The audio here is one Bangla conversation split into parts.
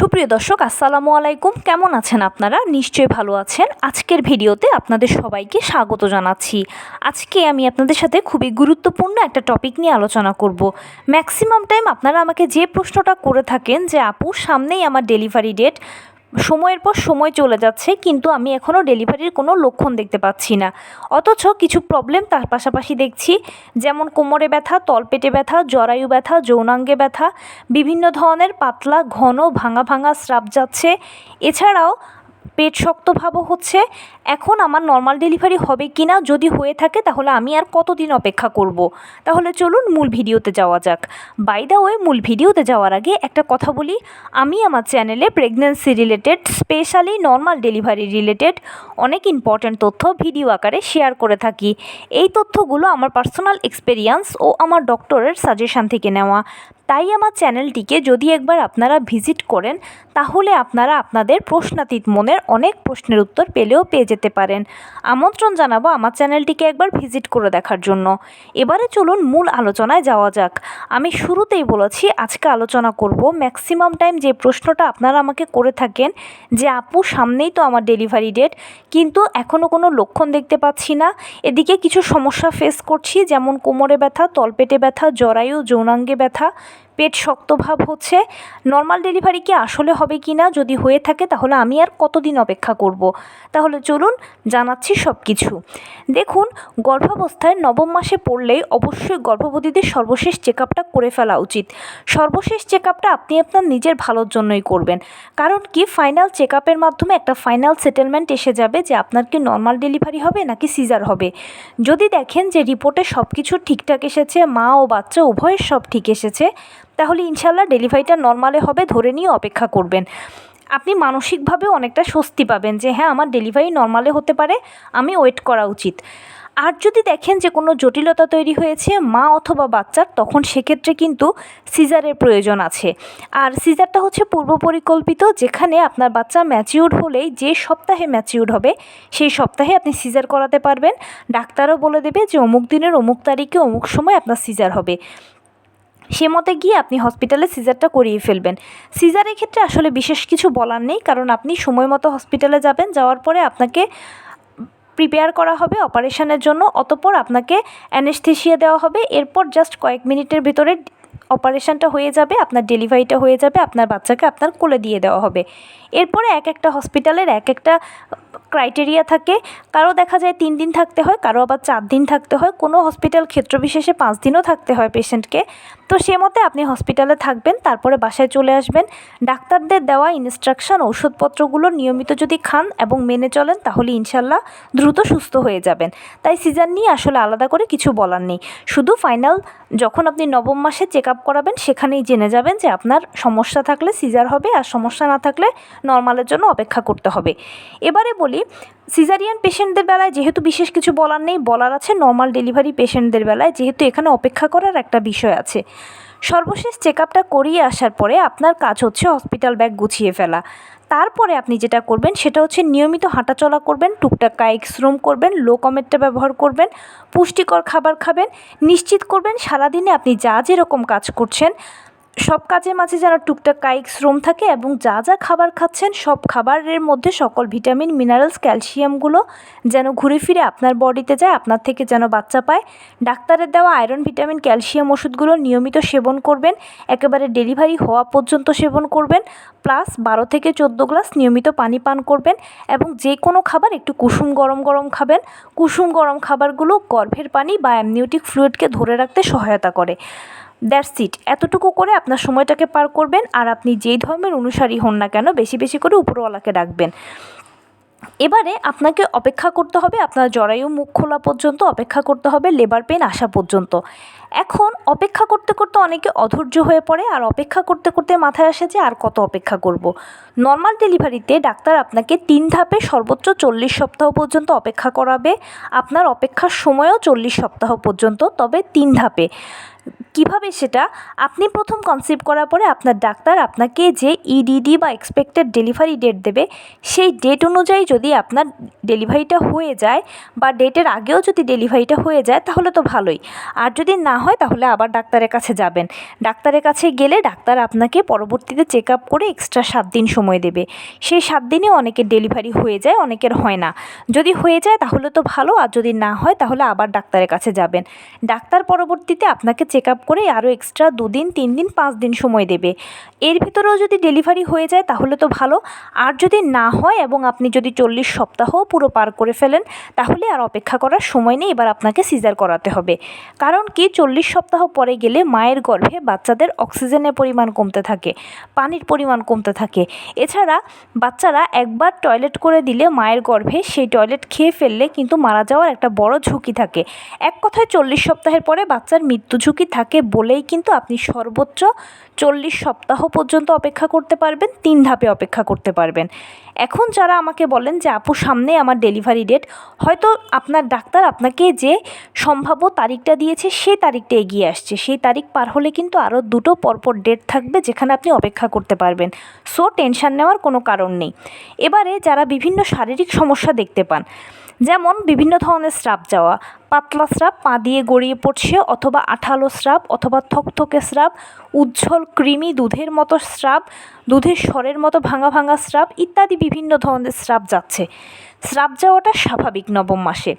সুপ্রিয় দর্শক আসসালামু আলাইকুম, কেমন আছেন আপনারা? নিশ্চয়ই ভালো আছেন। আজকের ভিডিওতে আপনাদের সবাইকে স্বাগত জানাচ্ছি। আজকে আমি আপনাদের সাথে খুবই গুরুত্বপূর্ণ একটা টপিক নিয়ে আলোচনা করব। ম্যাক্সিমাম টাইম আপনারা আমাকে যে প্রশ্নটা করে থাকেন যে আপু সামনেই আমার ডেলিভারি ডেট, সময়ের পর সময় চলে যাচ্ছে কিন্তু আমি এখনও ডেলিভারির কোনো লক্ষণ দেখতে পাচ্ছি না, অথচ কিছু প্রবলেম তার পাশাপাশি দেখছি, যেমন কোমরে ব্যথা, তলপেটে ব্যথা, জরায়ু ব্যথা, যৌনাঙ্গে ব্যথা, বিভিন্ন ধরনের পাতলা ঘন ভাঙা ভাঙা স্রাব যাচ্ছে, এছাড়াও পেট শক্ত ভাবও হচ্ছে। এখন আমার নর্মাল ডেলিভারি হবে কি না, যদি হয়ে থাকে তাহলে আমি আর কতদিন অপেক্ষা করব। তাহলে চলুন মূল ভিডিওতে যাওয়া যাক। বাই দ্য ওয়ে, মূল ভিডিওতে যাওয়ার আগে একটা কথা বলি, আমি আমার চ্যানেলে pregnancy related, specially normal delivery related অনেক ইম্পর্ট্যান্ট তথ্য ভিডিও আকারে শেয়ার করে থাকি। এই তথ্যগুলো আমার পার্সোনাল এক্সপেরিয়েন্স ও আমার ডক্টরের সাজেশান থেকে নেওয়া। তাই আমার চ্যানেলটিকে যদি একবার আপনারা ভিজিট করেন তাহলে আপনারা আপনাদের প্রশ্নাতীত মনের অনেক প্রশ্নের উত্তর পেয়ে যেতে পারেন। আমন্ত্রণ জানাবো আমার চ্যানেলটিকে একবার ভিজিট করে দেখার জন্য। এবারে চলুন মূল আলোচনায় যাওয়া যাক। আমি শুরুতেই বলেছি আজকে আলোচনা করব ম্যাক্সিমাম টাইম যে প্রশ্নটা আপনারা আমাকে করে থাকেন যে আপু সামনেই তো আমার ডেলিভারি ডেট কিন্তু এখনও কোনো লক্ষণ দেখতে পাচ্ছি না, এদিকে কিছু সমস্যা ফেস করছি, যেমন কোমরে ব্যথা, তলপেটে ব্যথা, জরায়ু যৌনাঙ্গে ব্যথা, পেট শক্ত ভাব হচ্ছে, নর্মাল ডেলিভারি কি আসলে হবে কি না, যদি হয়ে থাকে তাহলে আমি আর কতদিন অপেক্ষা করব। তাহলে চলুন জানাচ্ছি সব কিছু। দেখুন, গর্ভাবস্থায় নবম মাসে পড়লেই অবশ্যই গর্ভবতীদের সর্বশেষ চেক আপটা করে ফেলা উচিত। সর্বশেষ চেক আপটা আপনি আপনার নিজের ভালোর জন্যই করবেন, কারণ কি ফাইনাল চেক আপের মাধ্যমে একটা ফাইনাল সেটেলমেন্ট এসে যাবে যে আপনার কি নর্মাল ডেলিভারি হবে নাকি সিজার হবে। যদি দেখেন যে রিপোর্টে সব কিছু ঠিকঠাক এসেছে, মা ও বাচ্চা উভয়ের সব ঠিক এসেছে, তাহলে ইনশাল্লাহ ডেলিভারিটা নর্মালে হবে ধরে নিয়ে অপেক্ষা করবেন। আপনি মানসিকভাবেও অনেকটা স্বস্তি পাবেন যে হ্যাঁ, আমার ডেলিভারি নর্মালে হতে পারে, আমি ওয়েট করা উচিত। আর যদি দেখেন যে কোনো জটিলতা তৈরি হয়েছে মা অথবা বাচ্চার, তখন সেক্ষেত্রে কিন্তু সিজারের প্রয়োজন আছে। আর সিজারটা হচ্ছে পূর্ব পরিকল্পিত, যেখানে আপনার বাচ্চা ম্যাচিউর হলেই, যে সপ্তাহে ম্যাচিউর হবে সেই সপ্তাহে আপনি সিজার করাতে পারবেন। ডাক্তারও বলে দেবে যে অমুক দিনের অমুক তারিখে অমুক সময় আপনার সিজার হবে, সে মতে গিয়ে আপনি হসপিটালে সিজারটা করিয়ে ফেলবেন। সিজারের ক্ষেত্রে আসলে বিশেষ কিছু বলার নেই, কারণ আপনি সময় মতো হসপিটালে যাবেন, যাওয়ার পরে আপনাকে প্রিপেয়ার করা হবে অপারেশনের জন্য, অতঃপর আপনাকে অ্যানেস্থেশিয়া দেওয়া হবে, এরপর জাস্ট কয়েক মিনিটের ভিতরে অপারেশনটা হয়ে যাবে, আপনার ডেলিভারিটা হয়ে যাবে, আপনার বাচ্চাকে আপনার কোলে দিয়ে দেওয়া হবে। এরপরে এক একটা হসপিটালের এক একটা ক্রাইটেরিয়া থাকে, কারো দেখা যায় 3 দিন থাকতে হয়, কারো আবার 4 দিন থাকতে হয়, কোনো হসপিটাল ক্ষেত্রবিশেষে 5 দিনও থাকতে হয় পেশেন্টকে। তো সে মতে আপনি হসপিটালে থাকবেন, তারপরে বাসায় চলে আসবেন। ডাক্তারদের দেওয়া ইনস্ট্রাকশন, ওষুধপত্রগুলো নিয়মিত যদি খান এবং মেনে চলেন তাহলে ইনশাল্লাহ দ্রুত সুস্থ হয়ে যাবেন। তাই সিজার নিয়ে আসলে আলাদা করে কিছু বলার নেই, শুধু ফাইনাল যখন আপনি নবম মাসে চেক আপ করাবেন সেখানেই জেনে যাবেন যে আপনার সমস্যা থাকলে সিজার হবে, আর সমস্যা না থাকলে নর্মালের জন্য অপেক্ষা করতে হবে। এবারে বলি, সিজারিয়ান পেশেন্টদের বেলায় যেহেতু বিশেষ কিছু বলার নেই, বলার আছে নর্মাল ডেলিভারি পেশেন্টদের বেলায়, যেহেতু এখানে অপেক্ষা করার একটা বিষয় আছে। সর্বশেষ চেক আপটা করিয়ে আসার পরে আপনার কাজ হচ্ছে হসপিটাল ব্যাগ গুছিয়ে ফেলা। তারপরে আপনি যেটা করবেন সেটা হচ্ছে নিয়মিত হাঁটাচলা করবেন, টুকটাক কায়িক শ্রম করবেন, লো কমেটটা ব্যবহার করবেন, পুষ্টিকর খাবার খাবেন। নিশ্চিত করবেন সারাদিনে আপনি যা যেরকম কাজ করছেন সব কাজের মাঝে যেন টুকটাক কায়িক শ্রম থাকে, এবং যা যা খাবার খাচ্ছেন সব খাবারের মধ্যে সকল ভিটামিন, মিনারেলস, ক্যালসিয়ামগুলো যেন ঘুরে ফিরে আপনার বডিতে যায়, আপনার থেকে যেন বাচ্চা পায়। ডাক্তারের দেওয়া আয়রন, ভিটামিন, ক্যালসিয়াম ওষুধগুলো নিয়মিত সেবন করবেন, একেবারে ডেলিভারি হওয়া পর্যন্ত সেবন করবেন। প্লাস 12 থেকে 14 গ্লাস নিয়মিত পানি পান করবেন, এবং যে কোনো খাবার একটু কুসুম গরম গরম খাবেন। কুসুম গরম খাবারগুলো গর্ভের পানি বা অ্যামনিওটিক ফ্লুইডকে ধরে রাখতে সহায়তা করে। দ্যাটস ইট, এতটুকু করে আপনার সময়টাকে পার করবেন। আর আপনি যেই ধর্মের অনুসারী হন না কেন, বেশি বেশি করে উপরওয়ালাকে ডাকবেন। এবারে আপনাকে অপেক্ষা করতে হবে আপনার জরায়ু মুখ খোলা পর্যন্ত, অপেক্ষা করতে হবে লেবার পেন আসা পর্যন্ত। এখন অপেক্ষা করতে করতে অনেকে অধৈর্য হয়ে পড়ে, আর অপেক্ষা করতে করতে মাথায় আসে যে আর কত অপেক্ষা করব। নর্মাল ডেলিভারিতে ডাক্তার আপনাকে 3 ধাপে সর্বোচ্চ 40 সপ্তাহ পর্যন্ত অপেক্ষা করাবে। আপনার অপেক্ষার সময়ও 40 সপ্তাহ পর্যন্ত, তবে 3 ধাপে। কিভাবে সেটা, আপনি প্রথম কনসিভ করার পরে আপনার ডাক্তার আপনাকে যে ইডিডি বা এক্সপেক্টেড ডেলিভারি ডেট দেবে, সেই ডেট অনুযায়ী যদি আপনার ডেলিভারিটা হয়ে যায় বা ডেটের আগেও যদি ডেলিভারিটা হয়ে যায় তাহলে তো ভালোই। আর যদি না হয় তাহলে আবার ডাক্তারের কাছে যাবেন। ডাক্তারের কাছে গেলে ডাক্তার আপনাকে পরবর্তীতে চেক আপ করে এক্সট্রা 7 দিন সময় দেবে। সেই 7 দিনে অনেকের ডেলিভারি হয়ে যায়, অনেকের হয় না। যদি হয়ে যায় তাহলে তো ভালো, আর যদি না হয় তাহলে আবার ডাক্তারের কাছে যাবেন। ডাক্তার পরবর্তীতে আপনাকে চেক আপ করে আরও এক্সট্রা 2 দিন 3 দিন 5 দিন সময় দেবে। এর ভিতরেও যদি ডেলিভারি হয়ে যায় তাহলে তো ভালো। আর যদি না হয় এবং আপনি যদি 40 সপ্তাহ পুরো পার করে ফেলেন তাহলে আর অপেক্ষা করার সময় নেই, এবার আপনাকে সিজার করাতে হবে। কারণ কি 40 সপ্তাহ পরে গেলে মায়ের গর্ভে বাচ্চাদের অক্সিজেনের পরিমাণ কমতে থাকে, পানির পরিমাণ কমতে থাকে। এছাড়া বাচ্চারা একবার টয়লেট করে দিলে মায়ের গর্ভে সেই টয়লেট খেয়ে ফেললে কিন্তু মারা যাওয়ার একটা বড় ঝুঁকি থাকে। এক কথায় 40 সপ্তাহের পরে বাচ্চার মৃত্যু ঝুঁকি থাকে বলেই কিন্তু আপনি সর্বোচ্চ 40 সপ্তাহ পর্যন্ত অপেক্ষা করতে পারবেন, 3 ধাপে অপেক্ষা করতে পারবেন। এখন যারা আমাকে বলেন যে আপু সামনে আমার ডেলিভারি ডেট, হয়তো আপনার ডাক্তার আপনাকে যে সম্ভাব্য তারিখটা দিয়েছে সেই তারিখটা এগিয়ে আসছে, সেই তারিখ পার হলে কিন্তু আরও 2টো পরপর ডেট থাকবে যেখানে আপনি অপেক্ষা করতে পারবেন। সো টেনশন নেওয়ার কোনো কারণ নেই। এবারে যারা বিভিন্ন শারীরিক সমস্যা দেখতে পান, যেমন বিভিন্ন ধরনের স্রাব যাওয়া, পাতলা স্রাব পা দিয়ে গড়িয়ে পড়ছে, অথবা আঠালো স্রাব, অথবা থকথকে স্রাব, উজ্জ্বল কৃমি দুধের মতো স্রাব, দুধের স্বরের মতো ভাঙা ভাঙা স্রাব ইত্যাদি বিভিন্ন ধরনের স্রাব যাচ্ছে। স্রাব যাওয়াটা স্বাভাবিক নবম মাসে।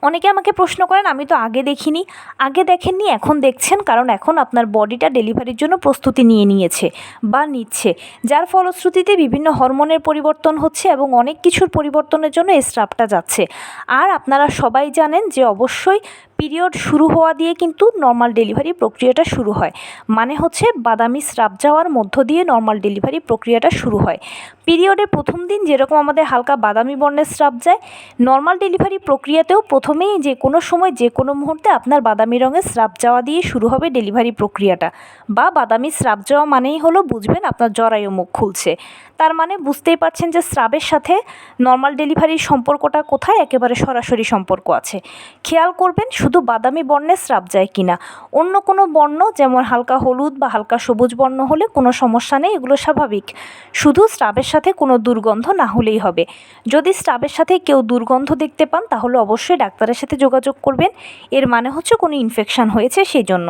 অনেকে আমাকে প্রশ্ন করেন আমি তো আগে দেখিনি। আগে দেখেননি, এখন দেখছেন, কারণ এখন আপনার বডিটা ডেলিভারির জন্য প্রস্তুতি নিয়ে নিয়েছে বা নিচ্ছে, যার ফলশ্রুতিতে বিভিন্ন হরমোনের পরিবর্তন হচ্ছে এবং অনেক কিছুর পরিবর্তনের জন্য এই স্রাবটা যাচ্ছে। আর আপনারা সবাই জানেন যে অবশ্যই পিরিয়ড শুরু হওয়া দিয়ে কিন্তু নর্মাল ডেলিভারি প্রক্রিয়াটা শুরু হয়। মানে হচ্ছে বাদামি স্রাব যাওয়ার মধ্য দিয়ে নর্মাল ডেলিভারি প্রক্রিয়াটা শুরু হয়। পিরিয়ডের প্রথম দিন যেরকম আমাদের হালকা বাদামি বর্ণের স্রাব যায়, নর্মাল ডেলিভারি প্রক্রিয়াতেও প্রথমেই যে কোনো সময় যে কোনো মুহূর্তে আপনার বাদামি রঙের স্রাব যাওয়া দিয়ে শুরু হবে ডেলিভারি প্রক্রিয়াটা। বা বাদামি স্রাব যাওয়া মানেই হলো বুঝবেন আপনার জরায়ু মুখ খুলছে। তার মানে বুঝতেই পারছেন যে স্রাবের সাথে নর্মাল ডেলিভারির সম্পর্কটা কোথায়, একেবারে সরাসরি সম্পর্ক আছে। খেয়াল করবেন শুধু বাদামি বর্ণের স্রাব যায় কিনা। অন্য কোনো বর্ণ যেমন হালকা হলুদ বা হালকা সবুজ বর্ণ হলে কোনো সমস্যা নেই, এগুলো স্বাভাবিক। শুধু স্রাবের সাথে কোনো দুর্গন্ধ না হলেই হবে। যদি স্রাবের সাথে কেউ দুর্গন্ধ দেখতে পান তাহলে অবশ্যই ডাক্তারের সাথে যোগাযোগ করবেন। এর মানে হচ্ছে কোনো ইনফেকশন হয়েছে সেই জন্য।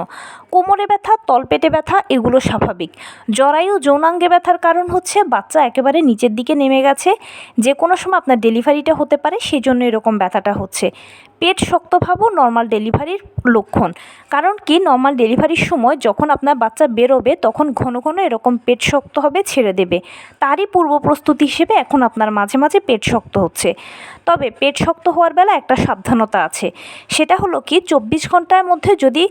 কোমরে ব্যথা, তলপেটে ব্যথা এগুলো স্বাভাবিক। জরায়ু যৌনাঙ্গে ব্যথার কারণ হচ্ছে বাচ্চা একেবারে নিচের দিকে নেমে গেছে, যে কোনো সময় আপনার ডেলিভারিটা হতে পারে, সেই জন্য এরকম ব্যথাটা হচ্ছে। পেট শক্ত ভাবও নর্মাল ডেলিভারির লক্ষণ। কারণ কি নর্মাল ডেলিভারির সময় যখন আপনার বাচ্চা বেরোবে তখন ঘন ঘন এরকম পেট শক্ত হবে, ছেড়ে দেবে। তারই পূর্ব প্রস্তুতি হিসেবে এখন আপনার মাঝে মাঝে পেট শক্ত হচ্ছে। তবে পেট শক্ত হওয়ার বেলা একটা সাবধানতা আছে, সেটা হলো কি 24 ঘন্টার মধ্যে যদি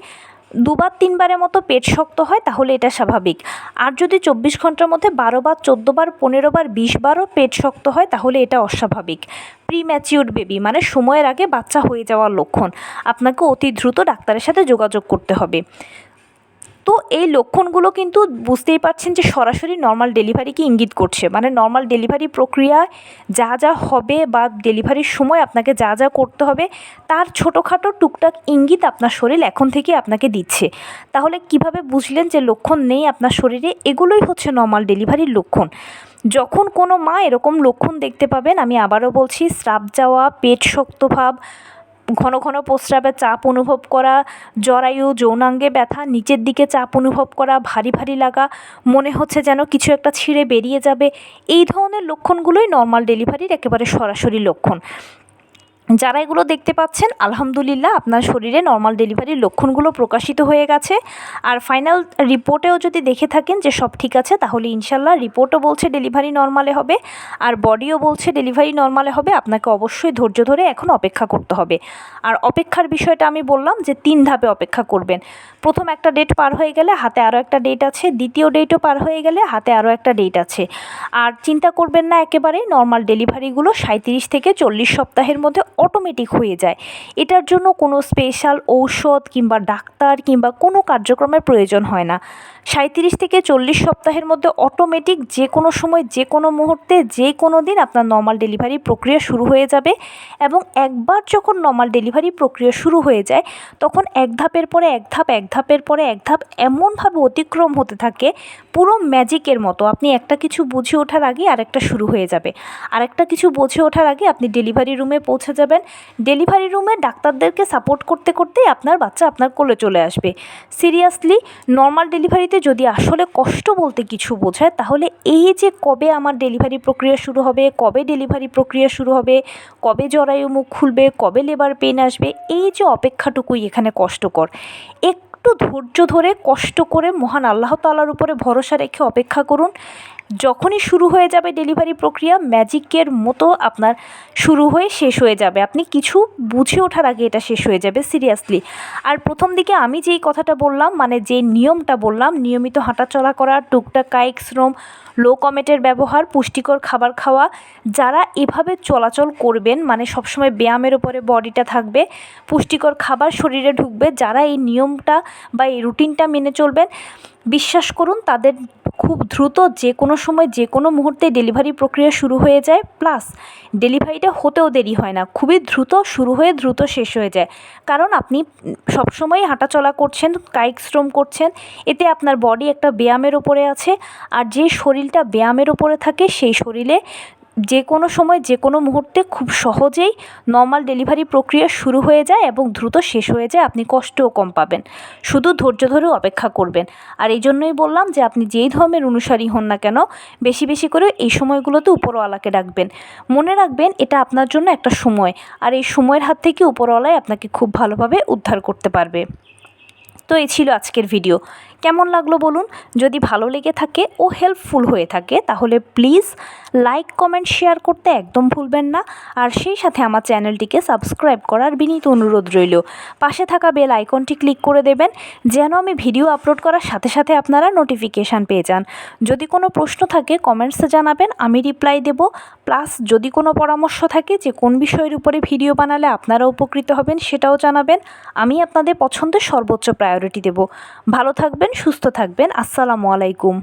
2বার 3বারের মতো পেট শক্ত হয় তাহলে এটা স্বাভাবিক। আর যদি 24 ঘন্টার মধ্যে 12বার 14বার 15বার 20বারও পেট শক্ত হয় তাহলে এটা অস্বাভাবিক। প্রিম্যাচিউরড বেবি মানে সময়ের আগে বাচ্চা হয়ে যাওয়ার লক্ষণ। আপনাকে অতি দ্রুত ডাক্তারের সাথে যোগাযোগ করতে হবে। তো এই লক্ষণগুলো কিন্তু বুঝতেই পারছেন যে সরাসরি নর্মাল ডেলিভারিকে ইঙ্গিত করছে। মানে নর্মাল ডেলিভারি প্রক্রিয়ায় যা যা হবে বা ডেলিভারির সময় আপনাকে যা যা করতে হবে তার ছোটোখাটো টুকটাক ইঙ্গিত আপনার শরীর এখন থেকে আপনাকে দিচ্ছে। তাহলে কিভাবে বুঝলেন যে লক্ষণ নেই আপনার শরীরে? এগুলোই হচ্ছে নর্মাল ডেলিভারির লক্ষণ। যখন কোনো মা এরকম লক্ষণ দেখতে পাবেন, আমি আবারও বলছি, স্রাব যাওয়া, পেট শক্ত ভাব, ঘন ঘন প্রস্রাবে চাপ অনুভব করা, জরায়ু যৌনাঙ্গে ব্যথা, নিচের দিকে চাপ অনুভব করা, ভারী ভারী লাগা, মনে হচ্ছে যেন কিছু একটা ছিঁড়ে বেরিয়ে যাবে, এই ধরনের লক্ষণগুলোই নর্মাল ডেলিভারির একেবারে সরাসরি লক্ষণ। যারা এগুলো দেখতে পাচ্ছেন আলহামদুলিল্লাহ আপনার শরীরে নর্মাল ডেলিভারির লক্ষণগুলো প্রকাশিত হয়ে গেছে। আর ফাইনাল রিপোর্টেও যদি দেখে থাকেন যে সব ঠিক আছে তাহলে ইনশাল্লাহ রিপোর্টও বলছে ডেলিভারি নর্মালে হবে, আর বডিও বলছে ডেলিভারি নর্মালে হবে। আপনাকে অবশ্যই ধৈর্য ধরে এখন অপেক্ষা করতে হবে। আর অপেক্ষার বিষয়টা আমি বললাম যে 3 ধাপে অপেক্ষা করবেন। প্রথম একটা ডেট পার হয়ে গেলে হাতে আরও একটা ডেট আছে, দ্বিতীয় ডেটও পার হয়ে গেলে হাতে আরও একটা ডেট আছে। আর চিন্তা করবেন না, একেবারেই নর্মাল ডেলিভারিগুলো 37 থেকে 40 সপ্তাহের মধ্যে অটোমেটিক হয়ে যায়। এটার জন্য কোনো স্পেশাল ঔষধ কিংবা ডাক্তার কিংবা কোনো কার্যক্রমের প্রয়োজন হয় না। 37 থেকে 40 সপ্তাহের মধ্যে অটোমেটিক যে কোনো সময় যে কোনো মুহূর্তে যে কোনো দিন আপনার নর্মাল ডেলিভারি প্রক্রিয়া শুরু হয়ে যাবে। এবং একবার যখন নর্মাল ডেলিভারি প্রক্রিয়া শুরু হয়ে যায় তখন এক ধাপের পরে এক ধাপ, এক ধাপের পরে এক ধাপ এমনভাবে অতিক্রম হতে থাকে পুরো ম্যাজিকের মতো। আপনি একটা কিছু বুঝে ওঠার আগে আরেকটা শুরু হয়ে যাবে, আরেকটা কিছু বুঝে ওঠার আগে আপনি ডেলিভারি রুমে পৌঁছে যাবেন। ডেলিভারি রুমে ডাক্তারদেরকে সাপোর্ট করতে করতেই আপনার বাচ্চা আপনার কোলে চলে আসবে। সিরিয়াসলি নর্মাল ডেলিভারিতে যদি আসলে কষ্ট বলতে কিছু বোঝায় তাহলে এই যে কবে আমার ডেলিভারি প্রক্রিয়া শুরু হবে, কবে ডেলিভারি প্রক্রিয়া শুরু হবে, কবে জরায়ু মুখ খুলবে, কবে লেবার পেন আসবে, এই যে অপেক্ষাটুকুই এখানে কষ্টকর। একটু ধৈর্য ধরে কষ্ট করে মহান আল্লাহ তাআলার উপরে ভরসা রেখে অপেক্ষা করুন। যখনই শুরু হয়ে যাবে ডেলিভারি প্রক্রিয়া ম্যাজিকের মতো আপনার শুরু হয়ে শেষ হয়ে যাবে। আপনি কিছু বুঝে ওঠার আগে এটা শেষ হয়ে যাবে সিরিয়াসলি। আর প্রথম দিকে আমি যেই কথাটা বললাম, মানে যে নিয়মটা বললাম, নিয়মিত হাঁটাচলা করা, টুকটাক কায়িক শ্রম, লো কমেটের ব্যবহার, পুষ্টিকর খাবার খাওয়া, যারা এভাবে চলাচল করবেন, মানে সবসময় ব্যায়ামের উপরে বডিটা থাকবে, পুষ্টিকর খাবার শরীরে ঢুকবে, যারা এই নিয়মটা বা এই রুটিনটা মেনে চলবেন, বিশ্বাস করুন তাদের খুব দ্রুত যে কোনো সময় যে কোনো মুহূর্তে ডেলিভারি প্রক্রিয়া শুরু হয়ে যায়। প্লাস ডেলিভারিটা হতেও দেরি হয় না, খুবই দ্রুত শুরু হয়ে দ্রুত শেষ হয়ে যায়। কারণ আপনি সবসময় হাঁটাচলা করছেন, কায়িক শ্রম করছেন, এতে আপনার বডি একটা ব্যায়ামের ওপরে আছে। আর যে শরীরটা ব্যায়ামের ওপরে থাকে সেই শরীরে যে কোনো সময় যে কোনো মুহূর্তে খুব সহজেই নর্মাল ডেলিভারি প্রক্রিয়া শুরু হয়ে যায় এবং দ্রুত শেষ হয়ে যায়। আপনি কষ্টও কম পাবেন, শুধু ধৈর্য ধরে অপেক্ষা করবেন। আর এই জন্যই বললাম যে আপনি যেই ধর্মের অনুসারী হন না কেন, বেশি বেশি করে এই সময়গুলোতে উপরওয়ালাকে ডাকবেন। মনে রাখবেন এটা আপনার জন্য একটা সময়, আর এই সময়ের হাত থেকে উপরওয়ালাই আপনাকে খুব ভালোভাবে উদ্ধার করতে পারবে। তো এই ছিল আজকের ভিডিও। কেমন লাগলো বলুন? যদি ভালো লেগে থাকে ও হেল্পফুল হয়ে থাকে তাহলে প্লিজ লাইক, কমেন্ট, শেয়ার করতে একদম ভুলবেন না। আর সেই সাথে আমার চ্যানেলটিকে সাবস্ক্রাইব করার বিনীত অনুরোধ রইল। পাশে থাকা বেল আইকনটি ক্লিক করে দেবেন যেন আমি ভিডিও আপলোড করার সাথে সাথে আপনারা নোটিফিকেশান পেয়ে যান। যদি কোনো প্রশ্ন থাকে কমেন্টসে জানাবেন, আমি রিপ্লাই দেব। প্লাস যদি কোনো পরামর্শ থাকে যে কোন বিষয়ের উপরে ভিডিও বানালে আপনারা উপকৃত হবেন সেটাও জানাবেন। আমি আপনাদের পছন্দের সর্বোচ্চ প্রায়োরিটি দেব। ভালো থাকবেন, সুস্থ থাকবেন। আসসালামু আলাইকুম।